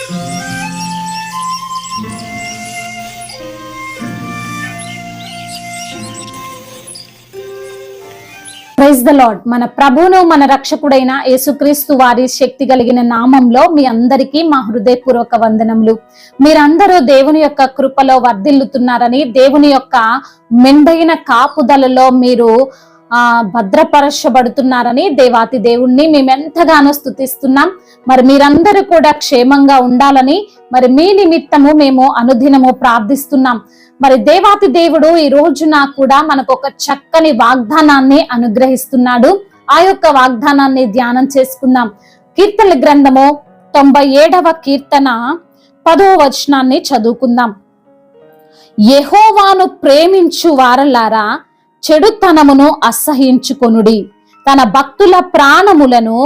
Praise the lord. మన ప్రభువును మన రక్షకుడైన యేసుక్రీస్తు వారి శక్తి కలిగిన నామంలో మీ అందరికీ మా హృదయపూర్వక వందనములు. మీరందరూ దేవుని యొక్క కృపలో వర్ధిల్లుతున్నారని, దేవుని యొక్క మెండైన కాపుదలలో మీరు భద్రపరచబడుతున్నారని దేవాతి దేవుణ్ణి మేము ఎంతగానో స్తుతిస్తున్నాం. మరి మీరందరూ కూడా క్షేమంగా ఉండాలని మరి మీ నిమిత్తము మేము అనుదినము ప్రార్థిస్తున్నాం. మరి దేవాతి దేవుడు ఈ రోజున కూడా మనకు ఒక చక్కని వాగ్దానాన్ని అనుగ్రహిస్తున్నాడు. ఆ యొక్క వాగ్దానాన్ని ధ్యానం చేసుకుందాం. కీర్తనల గ్రంథము 97వ కీర్తన 10వ వచనాన్ని చదువుకుందాం. యెహోవాను ప్రేమించు వారలారా చెడుతనమును అసహ్యించుకొనుడి. తన భక్తుల ప్రాణములను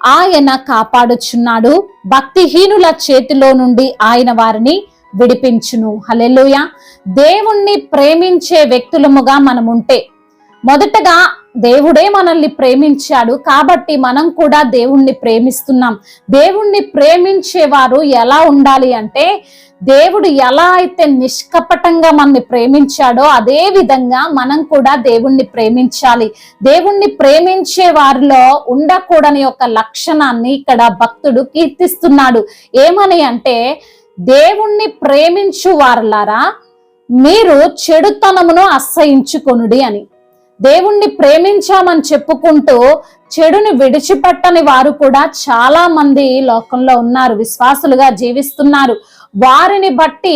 ఆయన కాపాడుచున్నాడు. భక్తిహీనుల చేతిలో నుండి ఆయన వారిని విడిపించును. హల్లెలూయా. దేవుణ్ణి ప్రేమించే వ్యక్తులముగా మనం ఉంటే, మొదటగా దేవుడే మనల్ని ప్రేమించాడు కాబట్టి మనం కూడా దేవుణ్ణి ప్రేమిస్తున్నాం. దేవుణ్ణి ప్రేమించేవారు ఎలా ఉండాలి అంటే, దేవుడు ఎలా అయితే నిష్కపటంగా మనల్ని ప్రేమించాడో అదే విధంగా మనం కూడా దేవుణ్ణి ప్రేమించాలి. దేవుణ్ణి ప్రేమించే వారిలో ఉండకూడని ఒక లక్షణాన్ని ఇక్కడ భక్తుడు కీర్తిస్తున్నాడు. ఏమని అంటే, దేవుణ్ణి ప్రేమించు వారలారా మీరు చెడుతనమును అసహించుకొనుడి అని. దేవుణ్ణి ప్రేమించామని చెప్పుకుంటూ చెడుని విడిచిపెట్టని వారు కూడా చాలా మంది లోకంలో ఉన్నారు, విశ్వాసులుగా జీవిస్తున్నారు. వారిని బట్టి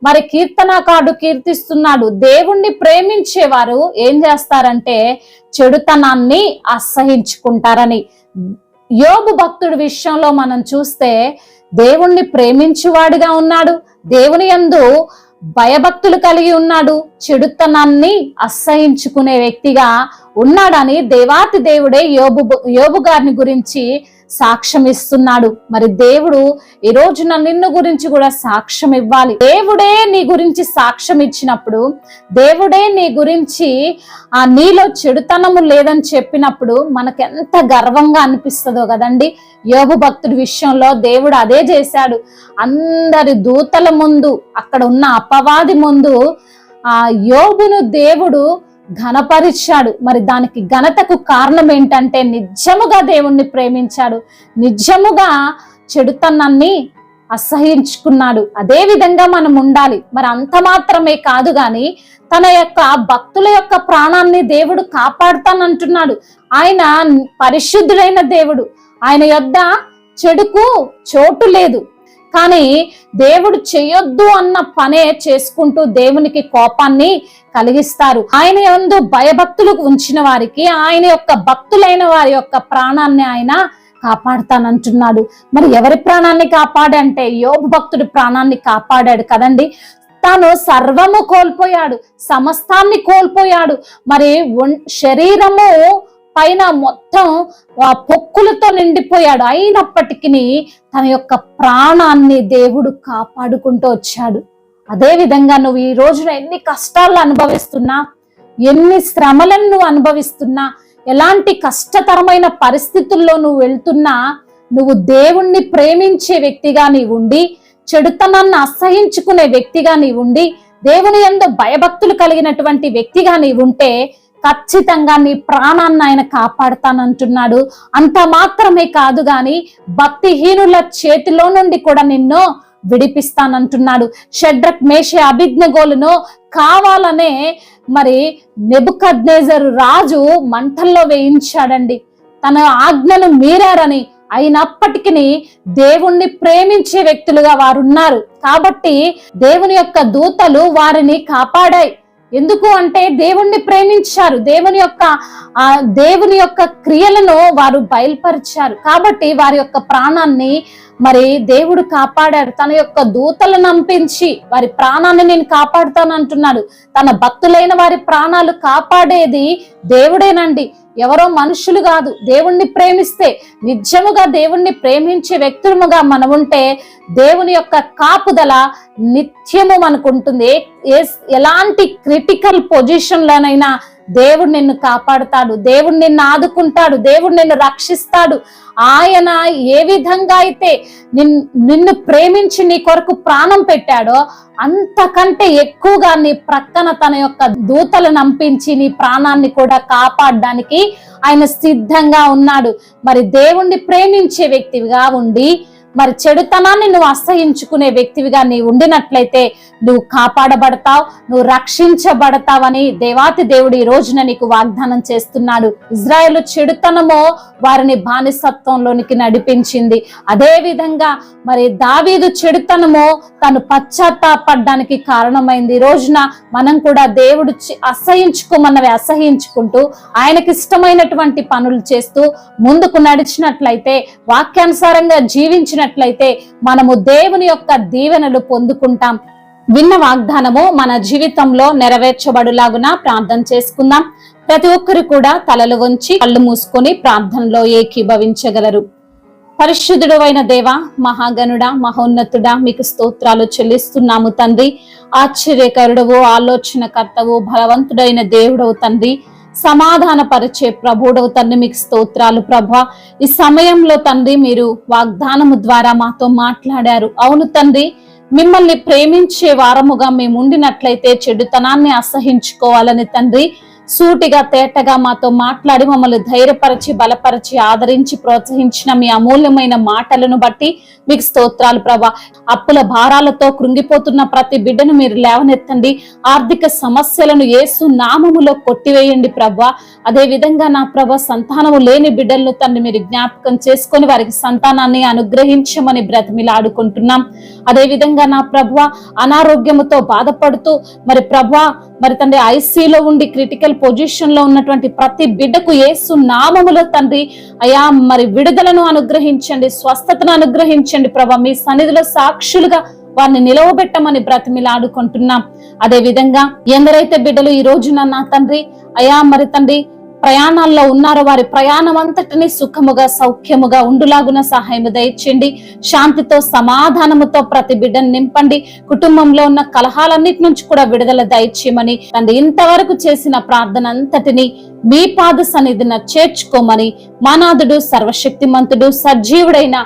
మరి కీర్తనకారుడు కీర్తిస్తున్నాడు. దేవుణ్ణి ప్రేమించేవారు ఏం చేస్తారంటే చెడుతనాన్ని అసహించుకుంటారని. యోబు భక్తుడి విషయంలో మనం చూస్తే దేవుణ్ణి ప్రేమించువాడిగా ఉన్నాడు, దేవుని యందు భయభక్తులు కలిగి ఉన్నాడు, చెడుతనాన్ని అసహించుకునే వ్యక్తిగా ఉన్నాడని దేవాతి దేవుడే యోబు గారిని గురించి సాక్ష్యం ఇస్తున్నాడు. మరి దేవుడు ఈ రోజున నిన్ను గురించి కూడా సాక్ష్యం ఇవ్వాలి. దేవుడే నీ గురించి సాక్ష్యం ఇచ్చినప్పుడు, దేవుడే నీ గురించి నీలో చెడుతనము లేదని చెప్పినప్పుడు మనకెంత గర్వంగా అనిపిస్తుందో కదండి. యోబు భక్తుడి విషయంలో దేవుడు అదే చేశాడు. అందరి దూతల ముందు, అక్కడ ఉన్న అపవాది ముందు యోబును దేవుడు ఘనపరిచాడు. మరి దానికి ఘనతకు కారణం ఏంటంటే నిజముగా దేవుణ్ణి ప్రేమించాడు, నిజముగా చెడుతనాన్ని అసహించుకున్నాడు. అదే విధంగా మనం ఉండాలి. మరి అంత మాత్రమే కాదు గాని తన యొక్క భక్తుల యొక్క ప్రాణాన్ని దేవుడు కాపాడుతానంటున్నాడు. ఆయన పరిశుద్ధుడైన దేవుడు, ఆయన యొద్ద చెడుకు చోటు లేదు. కానీ దేవుడు చేయొద్దు అన్న పనే చేసుకుంటూ దేవునికి కోపాన్ని కలిగిస్తారు. ఆయన యందు భయభక్తులు ఉంచిన వారికి, ఆయన యొక్క భక్తులైన వారి యొక్క ప్రాణాన్ని ఆయన కాపాడుతానంటున్నాడు. మరి ఎవరి ప్రాణాన్ని కాపాడంటే యోబు భక్తుడి ప్రాణాన్ని కాపాడాడు కదండి. తాను సర్వము కోల్పోయాడు, సమస్తాన్ని కోల్పోయాడు. మరి శరీరము పైన మొత్తం పొక్కులతో నిండిపోయాడు. అయినప్పటికీ తన యొక్క ప్రాణాన్ని దేవుడు కాపాడుకుంటూ వచ్చాడు. అదే విధంగా నువ్వు ఈ రోజున ఎన్ని కష్టాలను అనుభవిస్తున్నా, ఎన్ని శ్రమలను నువ్వు అనుభవిస్తున్నా, ఎలాంటి కష్టతరమైన పరిస్థితుల్లో నువ్వు వెళ్తున్నా, నువ్వు దేవుణ్ణి ప్రేమించే వ్యక్తిగా నీవు ఉండి, చెడుతనాన్ని అసహించుకునే వ్యక్తిగా నీవు ఉండి, దేవుని యందు భయభక్తులు కలిగినటువంటి వ్యక్తిగా నీవుంటే ఖచ్చితంగా నీ ప్రాణాన్ని ఆయన కాపాడుతానంటున్నాడు. అంత మాత్రమే కాదు గాని భక్తిహీనుల చేతిలో నుండి కూడా నిన్ను విడిపిస్తానంటున్నాడు. షడ్రక్, మేష, అబేద్నెగోలను కావాలనే మరి నెబుకద్నెజరు రాజు మంటల్లో వేయించాడండి. తన ఆజ్ఞను మీరారని. అయినప్పటికీ దేవుణ్ణి ప్రేమించే వ్యక్తులుగా వారు ఉన్నారు కాబట్టి దేవుని యొక్క దూతలు వారిని కాపాడాయి. ఎందుకు అంటే దేవుణ్ణి ప్రేమించారు, దేవుని యొక్క క్రియలను వారు బయలుపరిచారు కాబట్టి వారి యొక్క ప్రాణాన్ని మరి దేవుడు కాపాడాడు. తన యొక్క దూతలను పంపించి వారి ప్రాణాన్ని నేను కాపాడుతానంటున్నాడు. తన భక్తులైన వారి ప్రాణాలు కాపాడేది దేవుడేనండి, ఎవరో మనుషులు కాదు. దేవుణ్ణి ప్రేమిస్తే, నిజముగా దేవుణ్ణి ప్రేమించే వ్యక్తులముగా మనం ఉంటే దేవుని యొక్క కాపుదల నిత్యము మనకు ఉంటుంది. ఎలాంటి క్రిటికల్ పొజిషన్ లోనైనా దేవుడు నిన్ను కాపాడుతాడు, దేవుడు నిన్ను ఆదుకుంటాడు, దేవుడు నిన్ను రక్షిస్తాడు. ఆయన ఏ విధంగా అయితే నిన్ను ప్రేమించి నీ కొరకు ప్రాణం పెట్టాడో అంతకంటే ఎక్కువగా నీ ప్రక్కన తన యొక్క దూతలను పంపించి నీ ప్రాణాన్ని కూడా కాపాడడానికి ఆయన సిద్ధంగా ఉన్నాడు. మరి దేవుణ్ణి ప్రేమించే వ్యక్తివిగా ఉండి మరి చెడుతనాన్ని నువ్వు అసహించుకునే వ్యక్తివిగా నీ ఉండినట్లయితే నువ్వు కాపాడబడతావు, నువ్వు రక్షించబడతావని దేవాతి దేవుడు ఈ రోజున నీకు వాగ్దానం చేస్తున్నాడు. ఇజ్రాయేలు చెడుతనమో వారిని బానిసత్వంలోనికి నడిపించింది. అదే విధంగా మరి దావీదు చెడుతనమో తను పశ్చాత్తాపడడానికి కారణమైంది. ఈ రోజున మనం కూడా దేవుడు అసహించుకోమన్నవి అసహించుకుంటూ ఆయనకి ఇష్టమైనటువంటి పనులు చేస్తూ ముందుకు నడిచినట్లయితే, వాక్యానుసారంగా జీవించినట్లయితే మనము దేవుని యొక్క దీవెనలు పొందుకుంటాం. విన్న వాగ్దానము మన జీవితంలో నెరవేర్చబడులాగున ప్రార్థన చేసుకుందాం. ప్రతి ఒక్కరు కూడా తలలు వంచి కళ్ళు మూసుకొని ప్రార్థనలో ఏకీభవించగలరు. పరిశుద్ధుడు అయిన దేవ, మహాగణుడా, మహోన్నతుడా, మీకు స్తోత్రాలు చెల్లిస్తున్నాము తండ్రి. ఆశ్చర్యకరుడవు, ఆలోచనకర్తవు, బలవంతుడైన దేవుడవు తండ్రి, సమాధాన పరిచే ప్రభుడవు తండ్రి, మీకు స్తోత్రాలు ప్రభా. ఈ సమయంలో తండ్రి మీరు వాగ్దానము ద్వారా మాతో మాట్లాడారు. అవును తండ్రి, మిమ్మల్ని ప్రేమించే వారముగా మేము ఉండినట్లయితే చెడుతనాన్ని అసహించుకోవాలని తండ్రి సూటిగా తేటగా మాతో మాట్లాడి మమ్మల్ని ధైర్యపరిచి బలపరిచి ఆదరించి ప్రోత్సహించిన మీ అమూల్యమైన మాటలను బట్టి మీకు స్తోత్రాలు ప్రభా. అప్పుల భారాలతో కృంగిపోతున్న ప్రతి బిడ్డను మీరు లేవనెత్తండి. ఆర్థిక సమస్యలను యేసు నామములో కొట్టివేయండి ప్రభా. అదే విధంగా నా ప్రభా, సంతానము లేని బిడ్డలను తండ్రి మీరు జ్ఞాపకం చేసుకొని వారికి సంతానాన్ని అనుగ్రహించమని బ్రతిమిలాడుకుంటున్నాం. అదే విధంగా నా ప్రభా, అనారోగ్యముతో బాధపడుతూ మరి ప్రభా మరి తండ్రి ఐసీలో ఉండి క్రిటికల్ పొజిషన్ లో ఉన్నటువంటి ప్రతి బిడ్డకు యేసు నామములో తండ్రి అయా మరి విడుదలను అనుగ్రహించండి, స్వస్థతను అనుగ్రహించండి ప్రభా. మీ సన్నిధిలో సాక్షులుగా వారిని నిలవబెట్టమని బ్రతిమిలాడుకుంటున్నాం. అదే విధంగా ఎందరైతే బిడ్డలు ఈ రోజున నా తండ్రి అయా మరి తండ్రి ప్రయాణాల్లో ఉన్నారో వారి ప్రయాణం అంతటిని సుఖముగా సౌఖ్యముగా ఉండులాగున సహాయము దయచేయండి. శాంతితో సమాధానముతో ప్రతి బిడ్డను నింపండి. కుటుంబంలో ఉన్న కలహాలన్నిటి నుంచి కూడా విడుదల దయచేయమని తండ్రి ఇంతవరకు చేసిన ప్రార్థన అంతటిని మీ పాద సన్నిధిన చేర్చుకోమని మానాథుడు సర్వశక్తిమంతుడు సజీవుడైన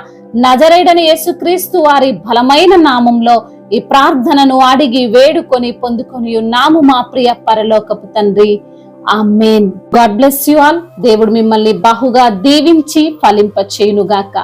నజరేయుడైన యేసుక్రీస్తు వారి బలమైన నామంలో ఈ ప్రార్థనను అడిగి వేడుకొని పొందుకొని ఉన్నాము మా ప్రియ పరలోకపు తండ్రి. ఆమేన్. God bless you all. దేవుడు మిమ్మల్ని బహుగా దీవించి ఫలింపచేయునుగాక.